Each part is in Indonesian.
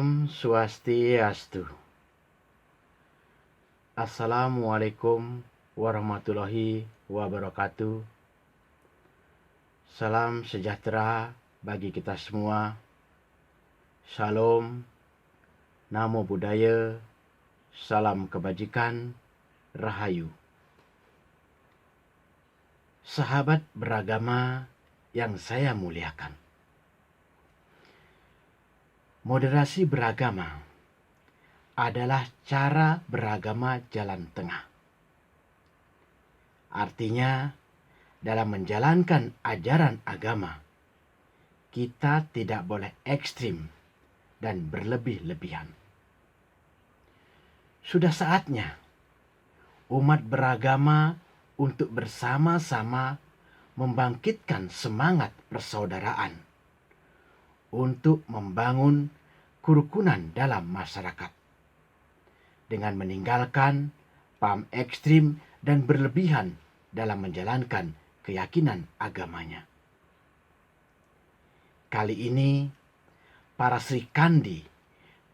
Om Swastiastu. Assalamualaikum warahmatullahi wabarakatuh. Salam sejahtera bagi kita semua. Shalom, Namo Buddhaya, salam kebajikan, Rahayu. Sahabat beragama yang saya muliakan. Moderasi beragama adalah cara beragama jalan tengah. Artinya, dalam menjalankan ajaran agama, kita tidak boleh ekstrim dan berlebih-lebihan. Sudah saatnya umat beragama untuk bersama-sama membangkitkan semangat persaudaraan untuk membangun kerukunan dalam masyarakat dengan meninggalkan paham ekstrim dan berlebihan dalam menjalankan keyakinan agamanya. Kali ini, para Sri Kandi,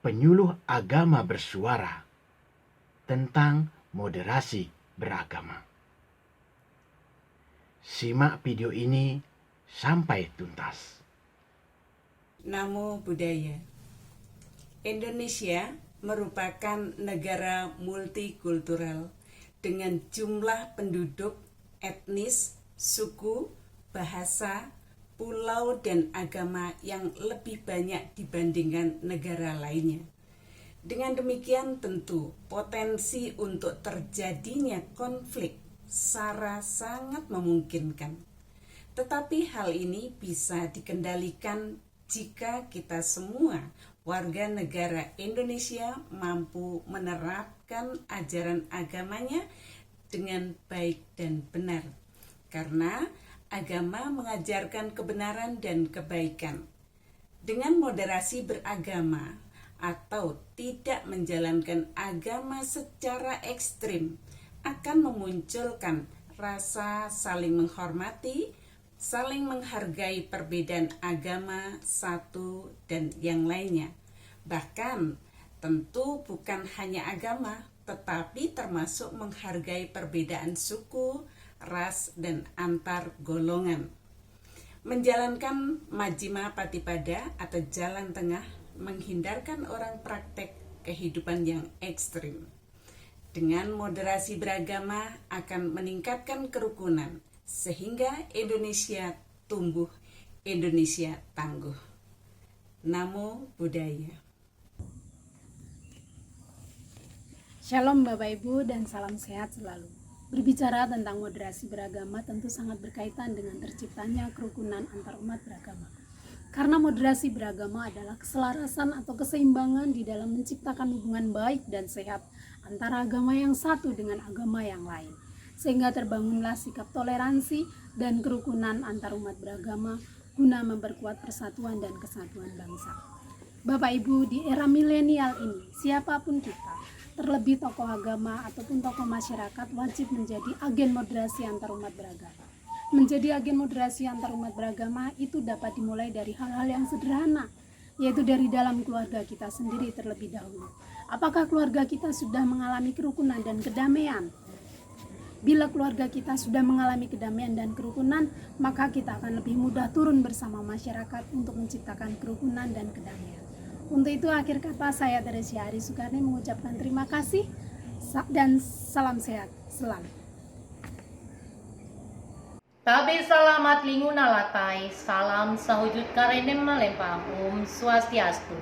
penyuluh agama bersuara tentang moderasi beragama. Simak video ini sampai tuntas. Namo Buddhaya. Indonesia merupakan negara multikultural dengan jumlah penduduk, etnis, suku, bahasa, pulau, dan agama yang lebih banyak dibandingkan negara lainnya. Dengan demikian tentu potensi untuk terjadinya konflik SARA sangat memungkinkan. Tetapi hal ini bisa dikendalikan jika kita semua warga negara Indonesia mampu menerapkan ajaran agamanya dengan baik dan benar. Karena agama mengajarkan kebenaran dan kebaikan. Dengan moderasi beragama atau tidak menjalankan agama secara ekstrim akan memunculkan rasa saling menghormati, saling menghargai perbedaan agama satu dan yang lainnya. Bahkan tentu bukan hanya agama, tetapi termasuk menghargai perbedaan suku, ras, dan antar golongan. Menjalankan Majjhima Patipada atau jalan tengah menghindarkan orang praktek kehidupan yang ekstrim. Dengan moderasi beragama akan meningkatkan kerukunan, sehingga Indonesia tumbuh, Indonesia tangguh. Namo Buddhaya. Shalom Bapak Ibu dan salam sehat selalu. Berbicara tentang moderasi beragama tentu sangat berkaitan dengan terciptanya kerukunan antar umat beragama. Karena moderasi beragama adalah keselarasan atau keseimbangan di dalam menciptakan hubungan baik dan sehat antara agama yang satu dengan agama yang lain. Sehingga terbangunlah sikap toleransi dan kerukunan antar umat beragama guna memperkuat persatuan dan kesatuan bangsa. Bapak Ibu, di era milenial ini, siapapun kita, terlebih tokoh agama ataupun tokoh masyarakat, wajib menjadi agen moderasi antar umat beragama. Menjadi agen moderasi antar umat beragama itu dapat dimulai dari hal-hal yang sederhana, yaitu dari dalam keluarga kita sendiri terlebih dahulu. Apakah keluarga kita sudah mengalami kerukunan dan kedamaian? Bila keluarga kita sudah mengalami kedamaian dan kerukunan, maka kita akan lebih mudah turun bersama masyarakat untuk menciptakan kerukunan dan kedamaian. Untuk itu, akhir kata saya Teresia Ari Sukarni mengucapkan terima kasih dan salam sehat selalu. Tabe salamat linguna latai, salam sahujud karenem malempah, Om Swastiastu.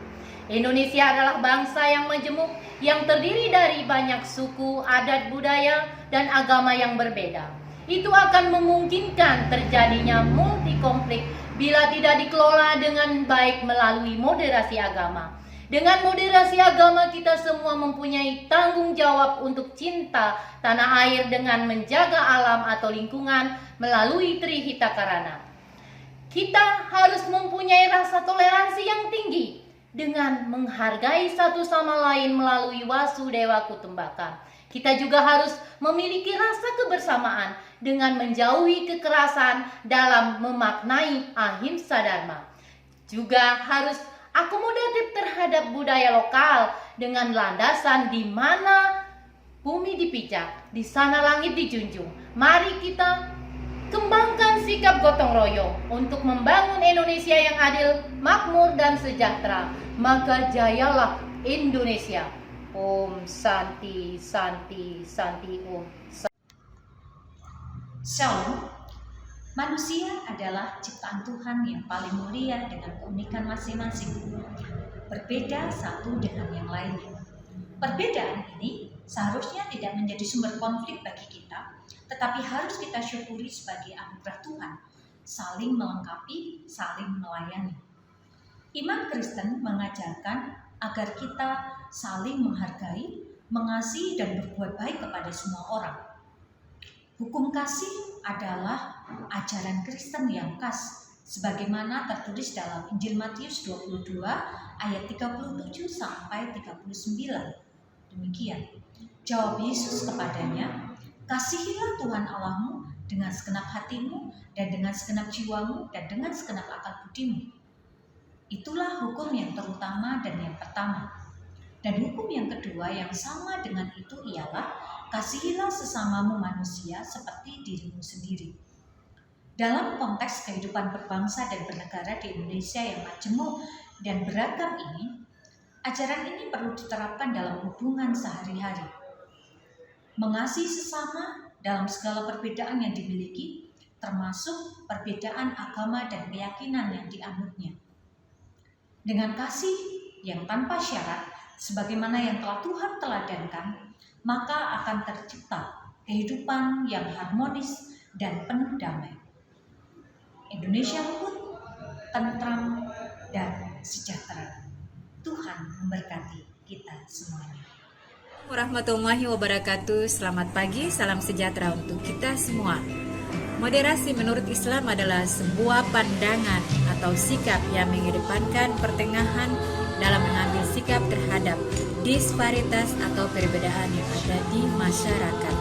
Indonesia adalah bangsa yang majemuk, yang terdiri dari banyak suku, adat, budaya, dan agama yang berbeda. Itu akan memungkinkan terjadinya multi-konflik bila tidak dikelola dengan baik melalui moderasi agama. Dengan moderasi agama, kita semua mempunyai tanggung jawab untuk cinta tanah air dengan menjaga alam atau lingkungan melalui Trihita Karana. Kita harus mempunyai rasa toleransi yang tinggi dengan menghargai satu sama lain melalui Wasudewa Kutumbaka. Kita juga harus memiliki rasa kebersamaan dengan menjauhi kekerasan dalam memaknai ahimsa dharma. Juga harus akomodatif terhadap terhadap budaya lokal dengan landasan di mana bumi dipijak, di sana langit dijunjung. Mari kita kembangkan sikap gotong royong untuk membangun Indonesia yang adil, makmur, dan sejahtera. Maka jayalah Indonesia. Om Santi, Santi, Santi, Om. Shalom. Manusia adalah ciptaan Tuhan yang paling mulia dengan keunikan masing-masing, berbeda satu dengan yang lainnya. Perbedaan ini seharusnya tidak menjadi sumber konflik bagi kita, tetapi harus kita syukuri sebagai anugerah Tuhan, saling melengkapi, saling melayani. Iman Kristen mengajarkan agar kita saling menghargai, mengasihi, dan berbuat baik kepada semua orang. Hukum kasih adalah ajaran Kristen yang khas, sebagaimana tertulis dalam Injil Matius 22 ayat 37 sampai 39. Demikian. Jawab Yesus kepadanya, "Kasihilah Tuhan Allahmu dengan segenap hatimu dan dengan segenap jiwamu dan dengan segenap akal budimu." Itulah hukum yang terutama dan yang pertama. Dan hukum yang kedua yang sama dengan itu ialah, kasihilah sesamamu manusia seperti dirimu sendiri. Dalam konteks kehidupan berbangsa dan bernegara di Indonesia yang majemuk dan beragam ini, ajaran ini perlu diterapkan dalam hubungan sehari-hari. Mengasihi sesama dalam segala perbedaan yang dimiliki, termasuk perbedaan agama dan keyakinan yang dianutnya. Dengan kasih yang tanpa syarat, sebagaimana yang telah Tuhan teladankan, maka akan tercipta kehidupan yang harmonis dan penuh damai. Indonesia rukun, tentram, dan sejahtera. Tuhan memberkati kita semuanya. Warahmatullahi wabarakatuh. Selamat pagi, salam sejahtera untuk kita semua. Moderasi menurut Islam adalah sebuah pandangan atau sikap yang mengedepankan pertengahan dalam mengambil sikap terhadap disparitas atau perbedaan yang ada di masyarakat.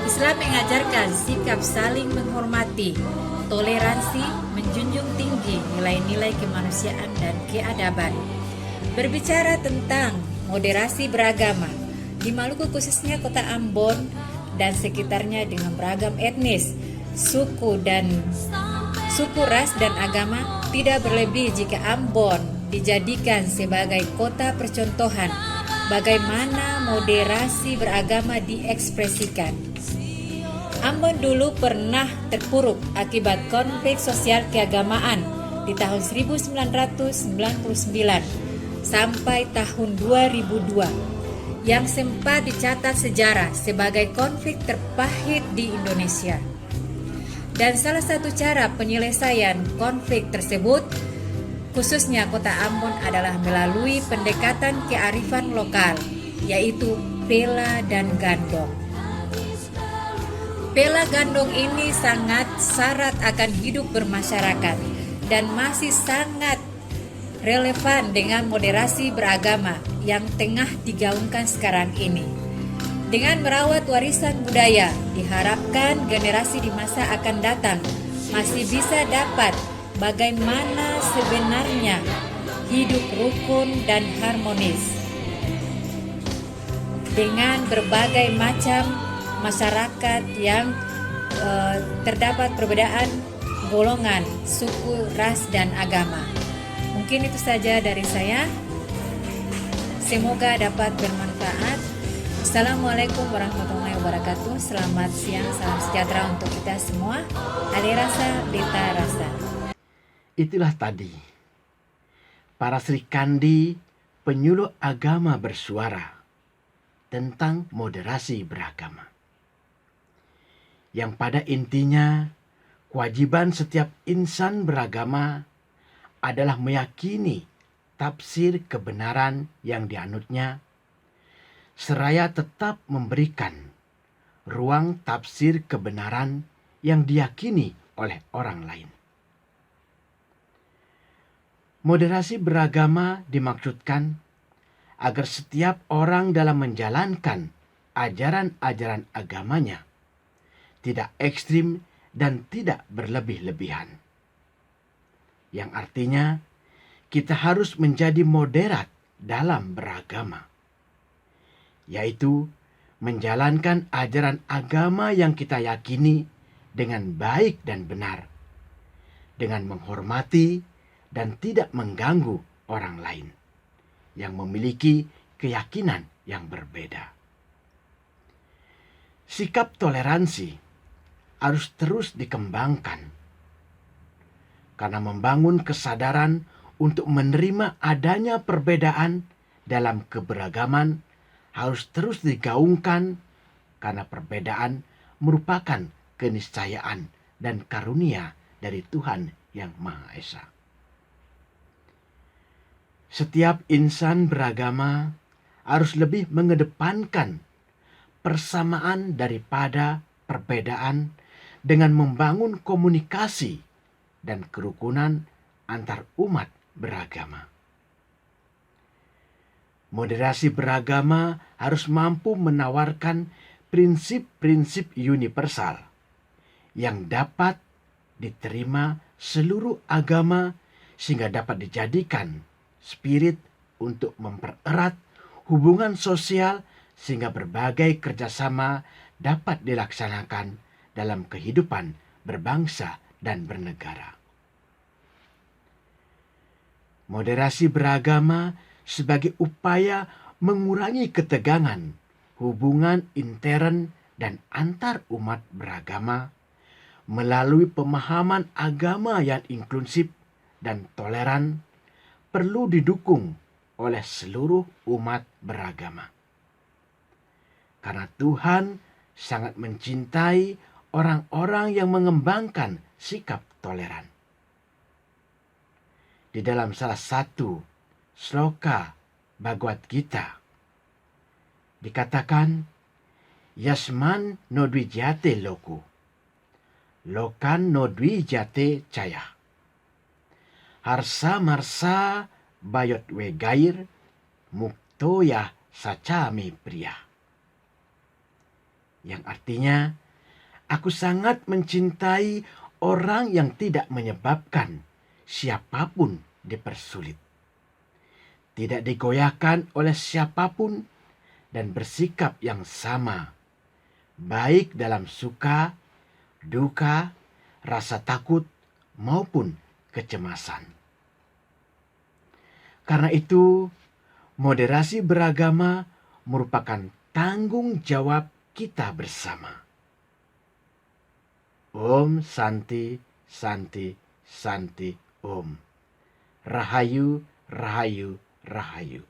Islam mengajarkan sikap saling menghormati, toleransi, menjunjung tinggi nilai-nilai kemanusiaan dan keadaban. Berbicara tentang moderasi beragama, di Maluku khususnya kota Ambon dan sekitarnya dengan beragam etnis, suku, ras dan agama, tidak berlebih jika Ambon dijadikan sebagai kota percontohan bagaimana moderasi beragama diekspresikan. Ambon dulu pernah terpuruk akibat konflik sosial keagamaan di tahun 1999 sampai tahun 2002 yang sempat dicatat sejarah sebagai konflik terpahit di Indonesia. Dan salah satu cara penyelesaian konflik tersebut, khususnya kota Ambon, adalah melalui pendekatan kearifan lokal, yaitu pela dan gandong. Pela gandong ini sangat syarat akan hidup bermasyarakat dan masih sangat relevan dengan moderasi beragama yang tengah digaungkan sekarang ini. Dengan merawat warisan budaya, diharapkan generasi di masa akan datang masih bisa dapat bagaimana sebenarnya hidup rukun dan harmonis dengan berbagai macam masyarakat yang terdapat perbedaan golongan, suku, ras, dan agama. Mungkin itu saja dari saya. Semoga dapat bermanfaat. Assalamualaikum warahmatullahi wabarakatuh. Selamat siang, salam sejahtera untuk kita semua. Ali Rasa, Lita Rasa. Itulah tadi para Sri Kandi penyuluh agama bersuara tentang moderasi beragama. Yang pada intinya kewajiban setiap insan beragama adalah meyakini tafsir kebenaran yang dianutnya, seraya tetap memberikan ruang tafsir kebenaran yang diyakini oleh orang lain. Moderasi beragama dimaksudkan agar setiap orang dalam menjalankan ajaran-ajaran agamanya tidak ekstrim dan tidak berlebih-lebihan. Yang artinya kita harus menjadi moderat dalam beragama, yaitu menjalankan ajaran agama yang kita yakini dengan baik dan benar, dengan menghormati dan tidak mengganggu orang lain yang memiliki keyakinan yang berbeda. Sikap toleransi harus terus dikembangkan karena membangun kesadaran untuk menerima adanya perbedaan dalam keberagaman harus terus digaungkan karena perbedaan merupakan keniscayaan dan karunia dari Tuhan yang Maha Esa. Setiap insan beragama harus lebih mengedepankan persamaan daripada perbedaan dengan membangun komunikasi dan kerukunan antar umat beragama. Moderasi beragama harus mampu menawarkan prinsip-prinsip universal yang dapat diterima seluruh agama sehingga dapat dijadikan spirit untuk mempererat hubungan sosial sehingga berbagai kerjasama dapat dilaksanakan dalam kehidupan berbangsa dan bernegara. Moderasi beragama sebagai upaya mengurangi ketegangan hubungan intern dan antar umat beragama melalui pemahaman agama yang inklusif dan toleran perlu didukung oleh seluruh umat beragama. Karena Tuhan sangat mencintai orang-orang yang mengembangkan sikap toleran. Di dalam salah satu sloka Bhagavad Gita dikatakan, Yasman no dwijate loko, lokan no dwijate caya. Harsa marsa bayot wegair, muktoya sacami pria. Yang artinya, aku sangat mencintai orang yang tidak menyebabkan siapapun dipersulit, tidak digoyahkan oleh siapapun, dan bersikap yang sama, baik dalam suka, duka, rasa takut, maupun kecemasan. Karena itu, moderasi beragama merupakan tanggung jawab kita bersama. Om Santi, Santi, Santi, Om. Rahayu, Rahayu, Rahayu.